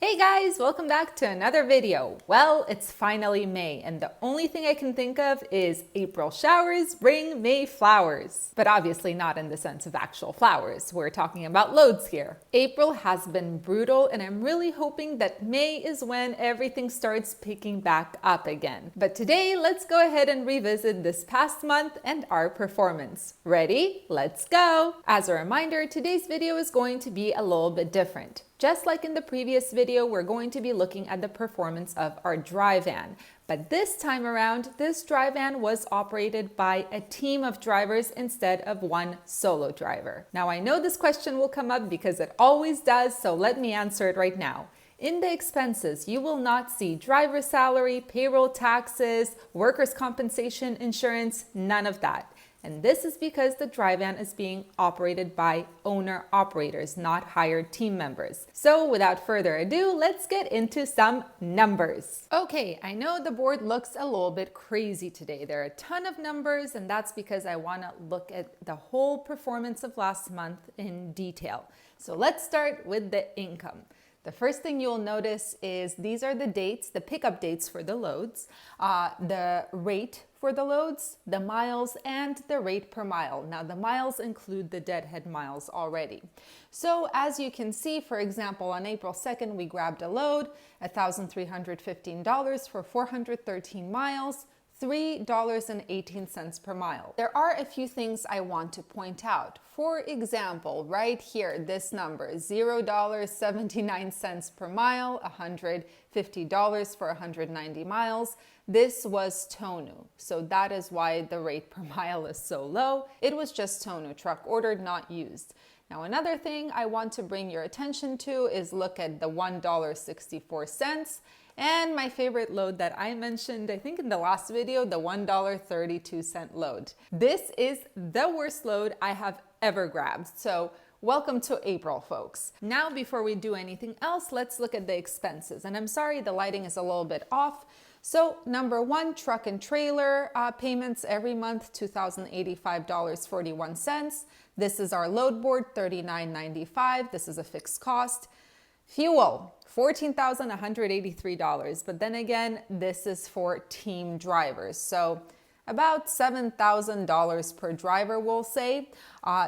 Hey guys, welcome back to another video. Well, it's finally May, and the only thing I can think of is April showers bring May flowers. But obviously not in the sense of actual flowers. We're talking about loads here. April has been brutal, and I'm really hoping that May is when everything starts picking back up again. But today, let's go ahead and revisit this past month and our performance. Ready? Let's go! As a reminder, today's video is going to be a little bit different. Just like in the previous video, we're going to be looking at the performance of our dry van. But this time around, this dry van was operated by a team of drivers instead of one solo driver. Now, I know this question will come up because it always does, so let me answer it right now. In the expenses, you will not see driver salary, payroll taxes, workers' compensation, insurance, none of that. And this is because the dry van is being operated by owner-operators, not hired team members. So without further ado, let's get into some numbers. Okay, I know the board looks a little bit crazy today. There are a ton of numbers, and that's because I want to look at the whole performance of last month in detail. So let's start with the income. The first thing you'll notice is these are the dates, the pickup dates for the loads, the rate for the loads, the miles, and the rate per mile. Now, the miles include the deadhead miles already. So as you can see, for example, on April 2nd, we grabbed a load, $1,315 for 413 miles, $3.18 per mile. There are a few things I want to point out. For example, right here, this number, $0.79 per mile, $150 for 190 miles. This was Tonu, so that is why the rate per mile is so low. It was just Tonu, truck ordered, not used. Now, another thing I want to bring your attention to is look at the $1.64. And my favorite load that I mentioned, I think in the last video, the $1.32 load. This is the worst load I have ever grabbed. So welcome to April, folks. Now, before we do anything else, let's look at the expenses. And I'm sorry, the lighting is a little bit off. So number one, truck and trailer payments every month, $2,085.41. This is our load board, $39.95. This is a fixed cost. Fuel, $14,183. But then again, this is for team drivers. So about $7,000 per driver, we'll say.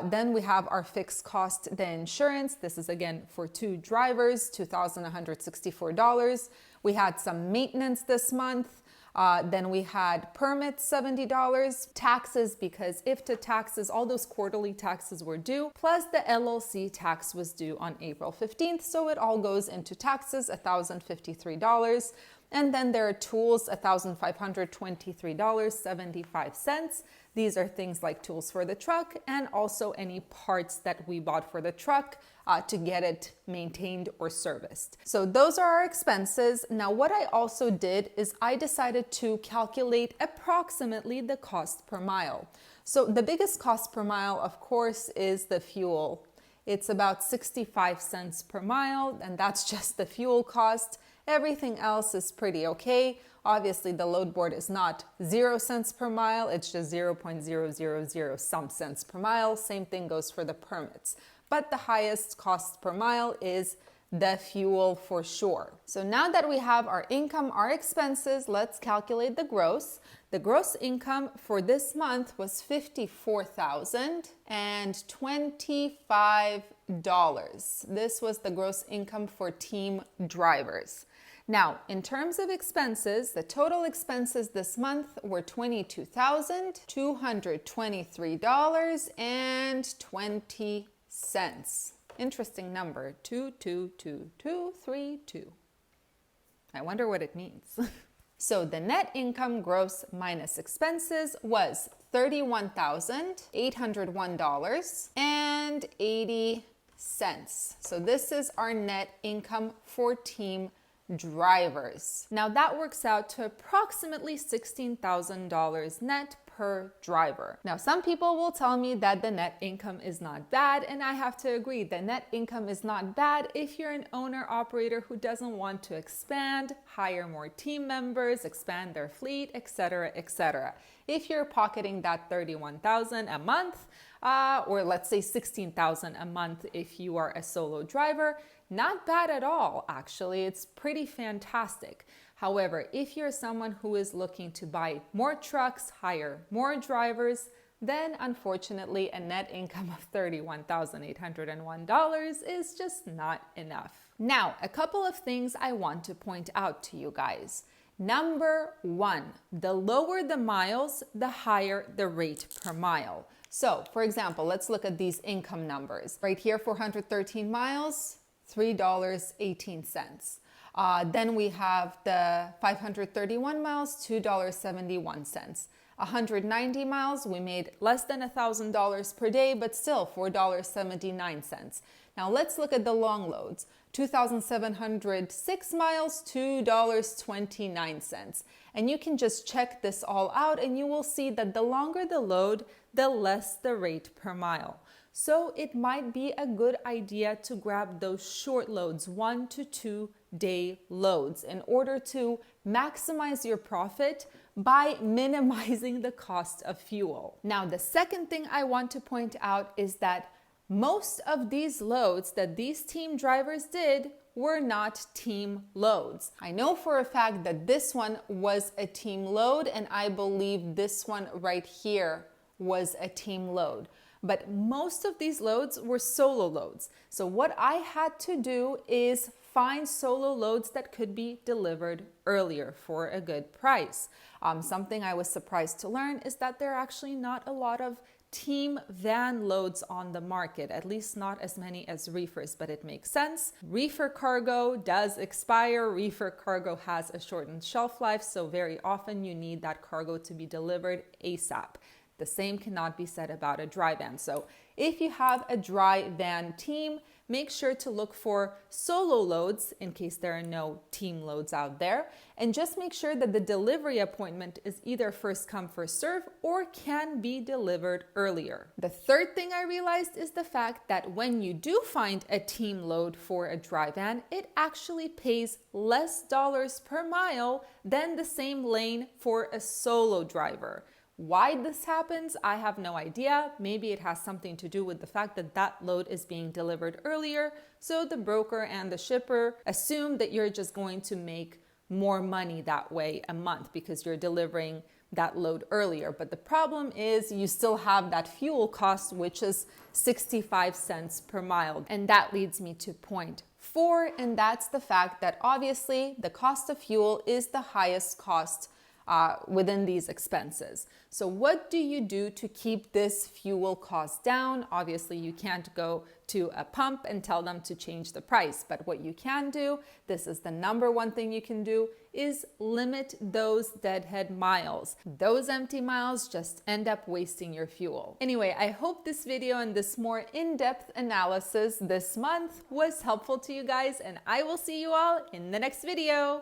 Then we have our fixed cost, the insurance. This is again for two drivers, $2,164. We had some maintenance this month. Then we had permits, $70, taxes, because IFTA taxes, all those quarterly taxes were due, plus the LLC tax was due on April 15th. So it all goes into taxes, $1,053. And then there are tools, $1,523.75. These are things like tools for the truck and also any parts that we bought for the truck to get it maintained or serviced. So those are our expenses. Now, what I also did is I decided to calculate approximately the cost per mile. So the biggest cost per mile, of course, is the fuel. It's about 65 cents per mile, and that's just the fuel cost. Everything else is pretty okay. Obviously, the load board is not 0 cents per mile. It's just 0.000 some cents per mile. Same thing goes for the permits. But the highest cost per mile is the fuel for sure. So now that we have our income, our expenses, let's calculate the gross. The gross income for this month was $54,025. This was the gross income for team drivers. Now, in terms of expenses, the total expenses this month were $22,223.20. Interesting number, 222232. I wonder what it means. So the net income gross minus expenses was $31,801.80. So this is our net income for team drivers. Now that works out to approximately $16,000 net per driver. Now, some people will tell me that the net income is not bad, and I have to agree. The net income is not bad if you're an owner-operator who doesn't want to expand, hire more team members, expand their fleet, etc., etc. If you're pocketing that $31,000 a month, or let's say 16,000 a month if you are a solo driver. Not bad at all, actually. It's pretty fantastic. However, if you're someone who is looking to buy more trucks, hire more drivers, then unfortunately a net income of $31,801 is just not enough. Now, a couple of things I want to point out to you guys. Number one, the lower the miles, the higher the rate per mile. So, for example, let's look at these income numbers. Right here, 413 miles, $3.18. Then we have the 531 miles, $2.71. 190 miles, we made less than $1,000 per day, but still $4.79. Now let's look at the long loads. 2,706 miles, $2.29. And you can just check this all out and you will see that the longer the load, the less the rate per mile. So it might be a good idea to grab those short loads, 1 to 2 day loads, in order to maximize your profit by minimizing the cost of fuel. Now, the second thing I want to point out is that most of these loads that these team drivers did were not team loads. I know for a fact that this one was a team load, and I believe this one right here was a team load. But most of these loads were solo loads. So what I had to do is find solo loads that could be delivered earlier for a good price. Something I was surprised to learn is that there are actually not a lot of team van loads on the market, at least not as many as reefers, but it makes sense. Reefer cargo does expire. Reefer cargo has a shortened shelf life, so very often you need that cargo to be delivered ASAP. The same cannot be said about a dry van. So if you have a dry van team, make sure to look for solo loads in case there are no team loads out there. And just make sure that the delivery appointment is either first come, first serve, or can be delivered earlier. The third thing I realized is the fact that when you do find a team load for a dry van, it actually pays less dollars per mile than the same lane for a solo driver. Why this happens, I have no idea. Maybe it has something to do with the fact that that load is being delivered earlier. So the broker and the shipper assume that you're just going to make more money that way a month because you're delivering that load earlier. But the problem is you still have that fuel cost, which is 65 cents per mile. And that leads me to point 4, and that's the fact that obviously the cost of fuel is the highest cost within these expenses. So what do you do to keep this fuel cost down? Obviously, you can't go to a pump and tell them to change the price, but what you can do, this is the number one thing you can do, is limit those deadhead miles. Those empty miles just end up wasting your fuel. Anyway, I hope this video and this more in-depth analysis this month was helpful to you guys, and I will see you all in the next video.